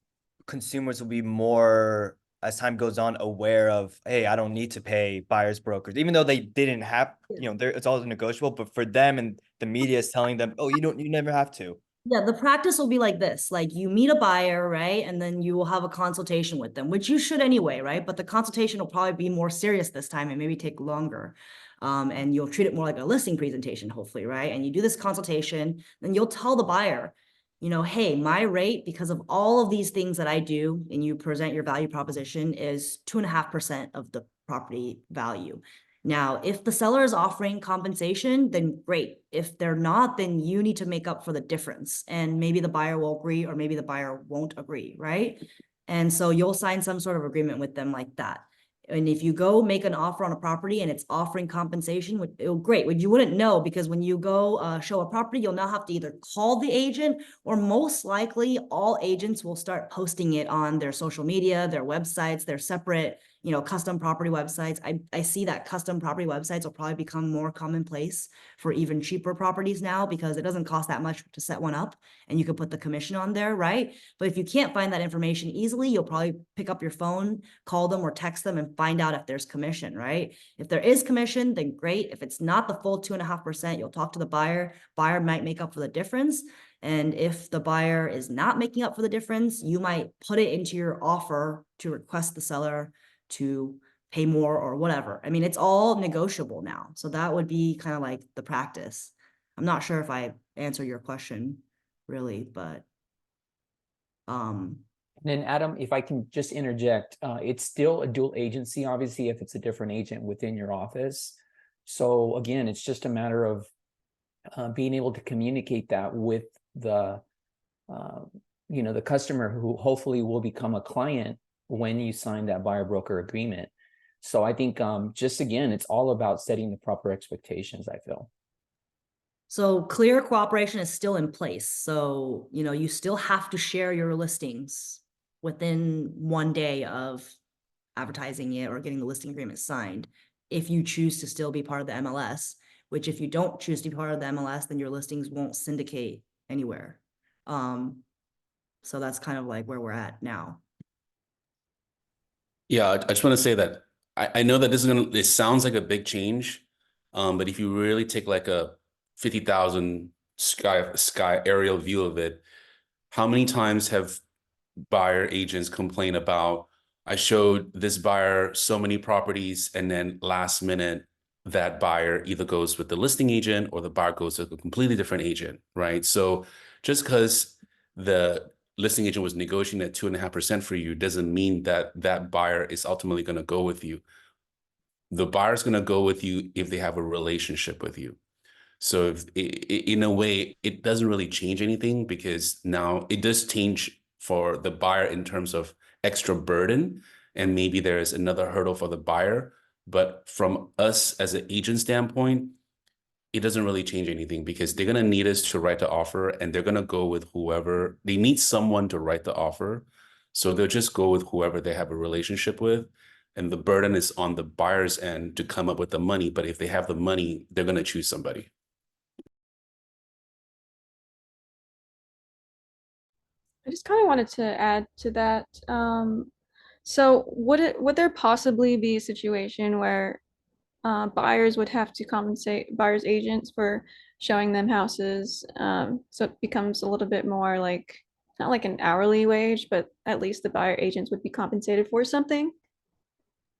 consumers will be more, as time goes on, aware of, hey, I don't need to pay buyers brokers, even though they didn't have, it's always negotiable, but for them and the media is telling them, oh, you never have to. Yeah, the practice will be like this, like you meet a buyer, right? And then you will have a consultation with them, which you should anyway, right? But the consultation will probably be more serious this time and maybe take longer. And you'll treat it more like a listing presentation, hopefully, right? And you do this consultation, then you'll tell the buyer, hey, my rate, because of all of these things that I do, and you present your value proposition, is 2.5% of the property value. Now, if the seller is offering compensation, then great. If they're not, then you need to make up for the difference. And maybe the buyer will agree, or maybe the buyer won't agree, right? And so you'll sign some sort of agreement with them like that. And if you go make an offer on a property and it's offering compensation, great. You wouldn't know, because when you go show a property, you'll now have to either call the agent, or most likely all agents will start posting it on their social media, their websites, their separate, custom property websites. I see that custom property websites will probably become more commonplace for even cheaper properties now, because it doesn't cost that much to set one up and you can put the commission on there, right? But if you can't find that information easily, you'll probably pick up your phone, call them or text them and find out if there's commission, right? If there is commission, then great. If it's not the full 2.5%, you'll talk to the buyer. Buyer might make up for the difference. And if the buyer is not making up for the difference, you might put it into your offer to request the seller to pay more or whatever. I mean, it's all negotiable now. So that would be kind of like the practice. I'm not sure if I answer your question really, but And then Adam, if I can just interject, it's still a dual agency, obviously, if it's a different agent within your office. So again, it's just a matter of being able to communicate that with the, the customer, who hopefully will become a client when you sign that buyer broker agreement. So I think just again, it's all about setting the proper expectations, I feel. So clear cooperation is still in place. So, you still have to share your listings within 1 day of advertising it or getting the listing agreement signed, if you choose to still be part of the MLS, which if you don't choose to be part of the MLS, then your listings won't syndicate anywhere. So that's kind of like where we're at now. Yeah, I just want to say that I know that it sounds like a big change, but if you really take like a 50,000 sky aerial view of it, how many times have buyer agents complain about, I showed this buyer so many properties, and then last minute that buyer either goes with the listing agent or the buyer goes with a completely different agent, right? So just because the listing agent was negotiating at 2.5% for you doesn't mean that that buyer is ultimately going to go with you. The buyer's going to go with you if they have a relationship with you. So if in a way, it doesn't really change anything, because now it does change for the buyer in terms of extra burden, and maybe there is another hurdle for the buyer. But from us as an agent standpoint, it doesn't really change anything, because they're going to need us to write the offer, and they're going to go with whoever they need someone to write the offer. So they'll just go with whoever they have a relationship with. And the burden is on the buyer's end to come up with the money. But if they have the money, they're going to choose somebody. I just kind of wanted to add to that. So would there possibly be a situation where buyers would have to compensate buyers agents for showing them houses? So it becomes a little bit more like not like an hourly wage, but at least the buyer agents would be compensated for something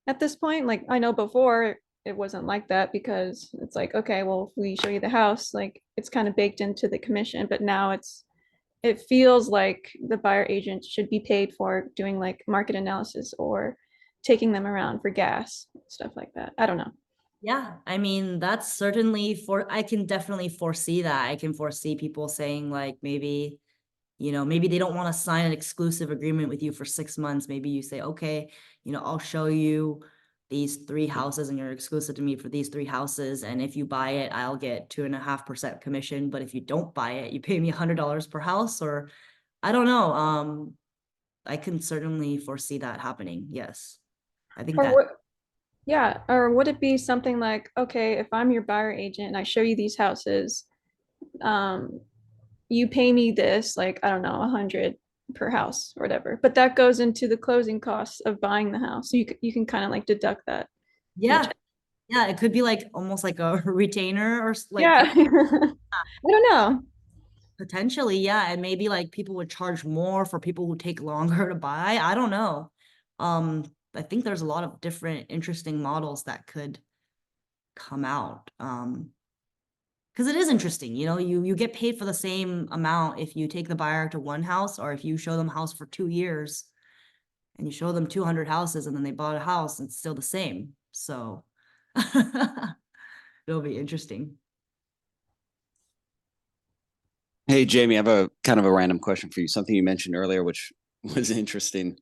at this point. Like I know before it wasn't like that because it's like, okay, well, if we show you the house, like it's kind of baked into the commission, but now it feels like the buyer agent should be paid for doing like market analysis or taking them around for gas, stuff like that. I don't know. Yeah, I mean, that's certainly I can definitely foresee that. I can foresee people saying like maybe, maybe they don't want to sign an exclusive agreement with you for 6 months. Maybe you say, okay, I'll show you these 3 houses and you're exclusive to me for these 3 houses. And if you buy it, I'll get 2.5% commission. But if you don't buy it, you pay me $100 per house, or I don't know. I can certainly foresee that happening. Yes. I think Or that, what, yeah, or would it be something like, okay, if I'm your buyer agent and I show you these houses, you pay me this, like, I don't know, 100 per house or whatever, but that goes into the closing costs of buying the house. So you can kind of like deduct that. yeah. Yeah, it could be like almost like a retainer or like Yeah. I don't know. potentially, yeah. And maybe like people would charge more for people who take longer to buy. I don't know. I think there's a lot of different interesting models that could come out. Because it is interesting, you get paid for the same amount if you take the buyer to one house, or if you show them a house for 2 years and you show them 200 houses and then they bought a house, it's still the same. So it'll be interesting. Hey, Jamie, I have a kind of a random question for you. Something you mentioned earlier, which was interesting.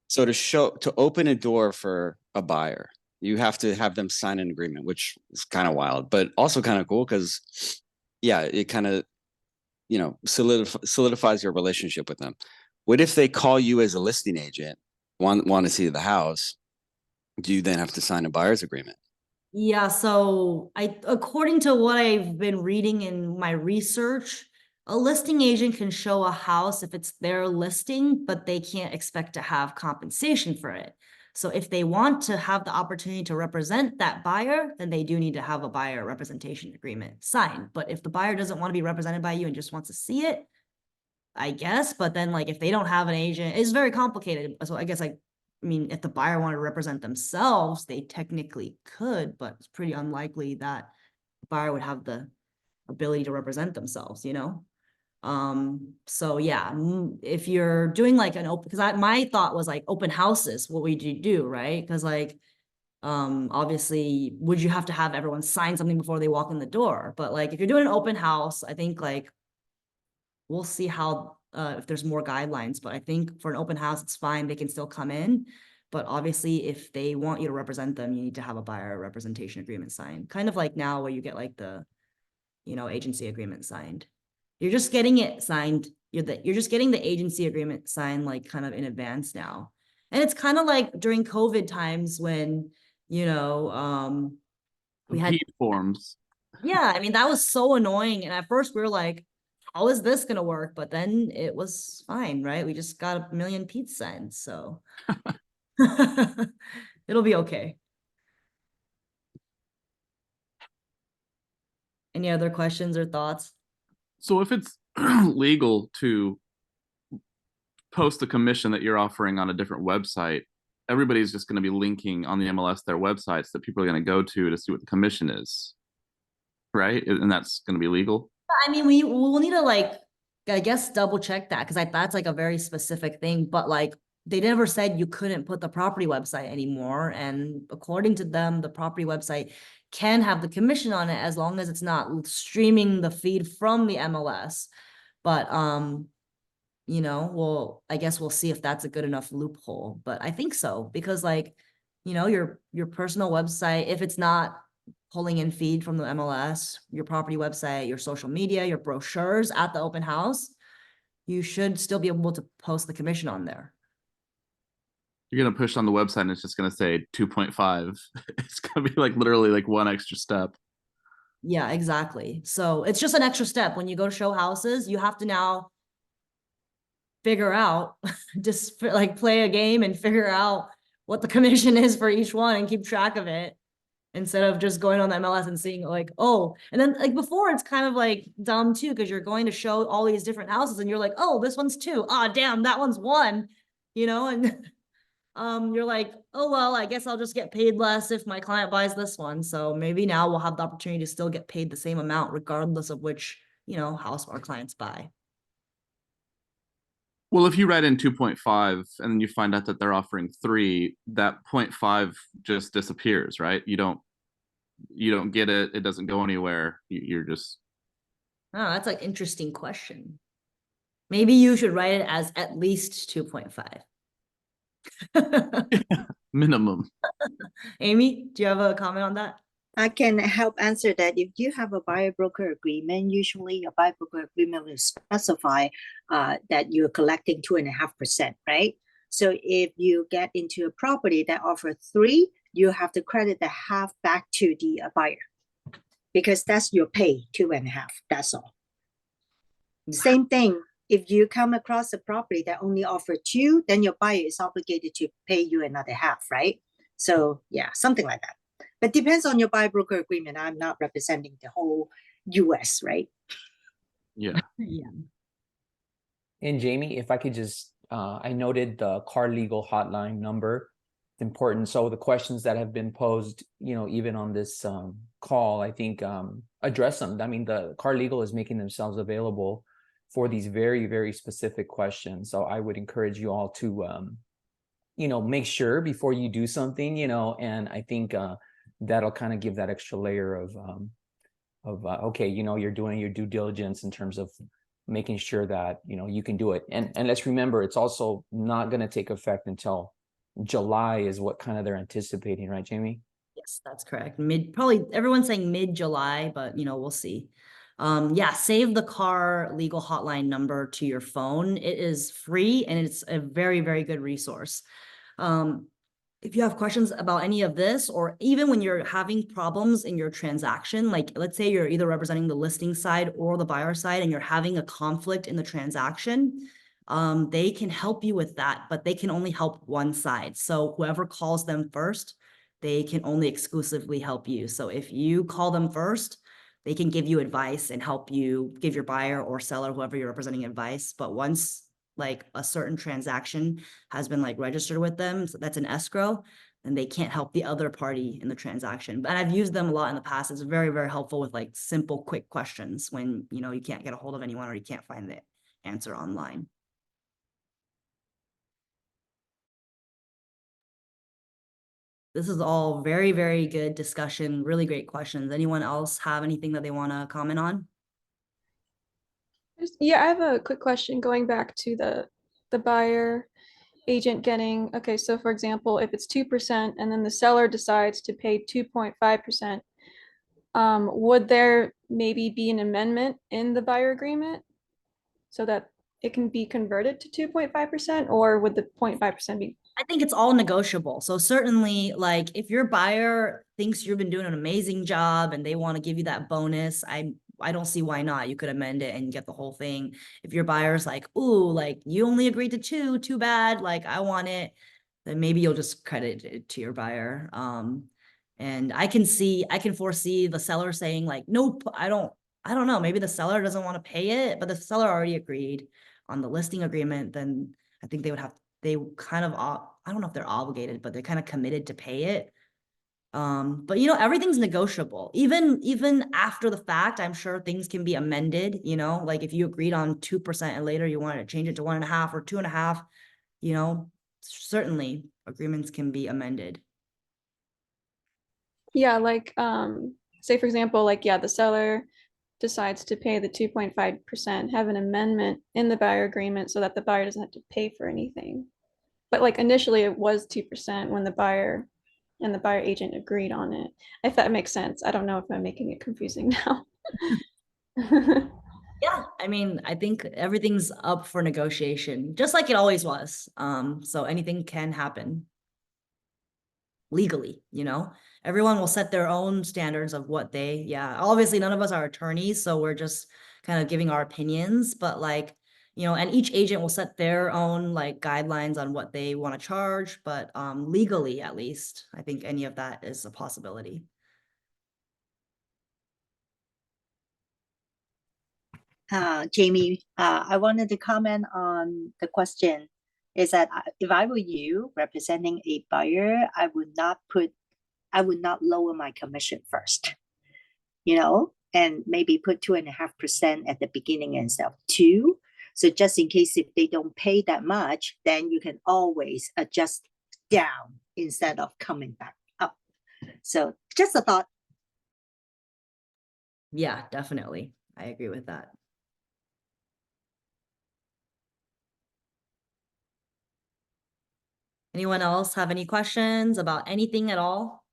So to open a door for a buyer, you have to have them sign an agreement, which is kind of wild, but also kind of cool because, yeah, it kind of, solidifies your relationship with them. What if they call you as a listing agent, want to see the house? Do you then have to sign a buyer's agreement? Yeah, so according to what I've been reading in my research, a listing agent can show a house if it's their listing, but they can't expect to have compensation for it. So if they want to have the opportunity to represent that buyer, then they do need to have a buyer representation agreement signed. But if the buyer doesn't want to be represented by you and just wants to see it, I guess, but then like if they don't have an agent, it's very complicated. So I guess like, I mean, if the buyer wanted to represent themselves, they technically could, but it's pretty unlikely that the buyer would have the ability to represent themselves, So yeah, if you're doing like an open, because my thought was like open houses, what would you do, right? Because like, obviously, would you have to have everyone sign something before they walk in the door? But like, if you're doing an open house, I think like we'll see how if there's more guidelines, but I think for an open house, it's fine. They can still come in. But obviously, if they want you to represent them, you need to have a buyer representation agreement signed. Kind of like now where you get like the, agency agreement signed. You're just getting it signed. You're just getting the agency agreement signed like kind of in advance now. And it's kind of like during COVID times when, we had Repeat forms. yeah, I mean, that was so annoying. And at first we were like, how is this gonna work? But then it was fine, right? We just got a million pizza in, so it'll be okay. Any other questions or thoughts? So if it's legal to post a commission that you're offering on a different website, everybody's just going to be linking on the MLS their websites that people are going to go to see what the commission is, right? And that's going to be legal. I mean, we'll need to like, I guess, double check that because that's like a very specific thing. But like, they never said you couldn't put the property website anymore. And according to them, the property website can have the commission on it as long as it's not streaming the feed from the MLS. But well, I guess we'll see if that's a good enough loophole. But I think so because like, your personal website, if it's not pulling in feed from the MLS, your property website, your social media, your brochures at the open house, you should still be able to post the commission on there. You're going to push on the website and it's just going to say 2.5. It's going to be like literally like one extra step. Yeah, exactly. So it's just an extra step. When you go to show houses, you have to now figure out, just like play a game and figure out what the commission is for each one and keep track of it. instead of just going on the MLS and seeing like, oh, and then like before it's kind of like dumb too, because you're going to show all these different houses and you're like, oh, this one's 2. Ah, damn, that one's 1, and you're like, oh, well, I guess I'll just get paid less if my client buys this one. So maybe now we'll have the opportunity to still get paid the same amount regardless of which, house our clients buy. Well, if you write in 2.5 and then you find out that they're offering 3, that 0.5 just disappears, right? You don't get it. It doesn't go anywhere. You're just. Oh, that's an interesting question. Maybe you should write it as at least 2.5. Minimum. Amy, do you have a comment on that? I can help answer that. If you have a buyer broker agreement, usually your buyer broker agreement will specify that you're collecting 2.5%, right? So if you get into a property that offers 3, you have to credit the half back to the buyer because that's your pay, 2.5. That's all. Same thing. If you come across a property that only offers 2, then your buyer is obligated to pay you another half, right? So yeah, something like that. But depends on your buyer broker agreement. I'm not representing the whole US, right? Yeah. Yeah. And Jamie, if I could just, I noted the car legal hotline number. It's important. So the questions that have been posed, even on this call, I think address them. I mean, the car legal is making themselves available for these very, very specific questions. So I would encourage you all to, make sure before you do something, and I think that'll kind of give that extra layer of okay, you're doing your due diligence in terms of making sure that you can do it. And let's remember, it's also not going to take effect until July is what kind of they're anticipating, right, Jamie? Yes, that's correct. Probably everyone's saying mid-July, but we'll see. Yeah, save the car legal hotline number to your phone. It is free and it's a very, very good resource. If you have questions about any of this, or even when you're having problems in your transaction, like let's say you're either representing the listing side or the buyer side and you're having a conflict in the transaction, they can help you with that, but they can only help one side. So whoever calls them first, they can only exclusively help you. So if you call them first, they can give you advice and help you give your buyer or seller, whoever you're representing, advice. But once like a certain transaction has been like registered with them, so that's an escrow, and they can't help the other party in the transaction. But I've used them a lot in the past. It's very, very helpful with like simple, quick questions when you can't get a hold of anyone or you can't find the answer online. This is all very, very good discussion, really great questions. Anyone else have anything that they want to comment on? Yeah, I have a quick question going back to the buyer agent getting, okay, so for example, if it's 2% and then the seller decides to pay 2.5%, would there maybe be an amendment in the buyer agreement so that it can be converted to 2.5%, or would the 0.5% be? I think it's all negotiable. So certainly, like if your buyer thinks you've been doing an amazing job and they want to give you that bonus, I don't see why not. You could amend it and get the whole thing. If your buyer's like, ooh, like you only agreed to 2, too bad, like I want it, then maybe you'll just credit it to your buyer. And I can foresee the seller saying like, nope, I don't know. Maybe the seller doesn't want to pay it, but the seller already agreed on the listing agreement. Then I think they kind of, I don't know if they're obligated, but they're kind of committed to pay it. But everything's negotiable. Even after the fact, I'm sure things can be amended, like if you agreed on 2% and later you wanted to change it to 1.5 or 2.5, certainly agreements can be amended. Yeah, like say for example, like the seller decides to pay the 2.5%, have an amendment in the buyer agreement so that the buyer doesn't have to pay for anything. But like initially it was 2% when the buyer and the buyer agent agreed on it. If that makes sense. I don't know if I'm making it confusing now. Yeah, I mean, I think everything's up for negotiation, just like it always was. So anything can happen legally, everyone will set their own standards of what obviously none of us are attorneys, so we're just kind of giving our opinions, but like, and each agent will set their own like guidelines on what they want to charge, but legally, at least, I think any of that is a possibility. Jamie, I wanted to comment on the question. Is that if I were you representing a buyer, I would not lower my commission first, and maybe put 2.5% at the beginning instead of 2. So just in case if they don't pay that much, then you can always adjust down instead of coming back up. So just a thought. Yeah, definitely. I agree with that. Anyone else have any questions about anything at all?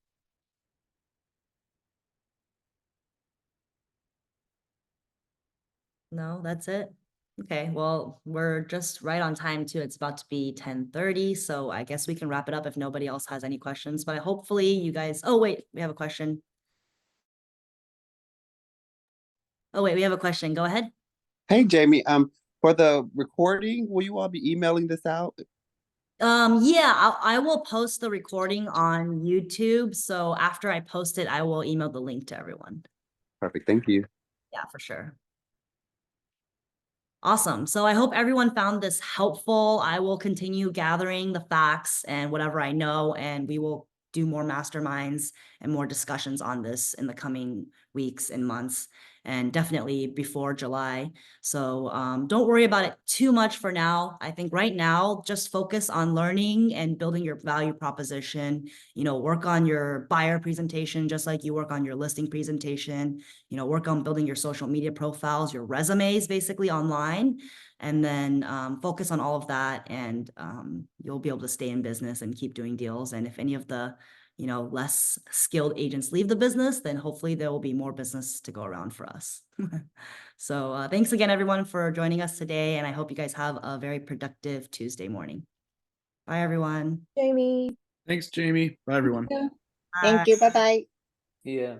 No, that's it. Okay, well, we're just right on time too. It's about to be 10:30, so I guess we can wrap it up if nobody else has any questions. But hopefully you guys, oh wait, we have a question. Oh wait, we have a question. Go ahead. Hey, Jamie, for the recording, will you all be emailing this out? Yeah, I will post the recording on YouTube. So after I post it, I will email the link to everyone. Perfect, thank you. Yeah, for sure. Awesome. So I hope everyone found this helpful. I will continue gathering the facts and whatever I know, and we will do more masterminds and more discussions on this in the coming weeks and months, and definitely before July. So don't worry about it too much for now. I think right now, just focus on learning and building your value proposition. Work on your buyer presentation, just like you work on your listing presentation. Work on building your social media profiles, your resumes basically online, and then focus on all of that, and you'll be able to stay in business and keep doing deals. And if any of the less skilled agents leave the business, then hopefully there will be more business to go around for us. So thanks again, everyone, for joining us today, and I hope you guys have a very productive Tuesday morning. Bye, everyone. Jamie. Thanks, Jamie. Bye, everyone. Yeah. Thank you. Bye-bye. Yeah.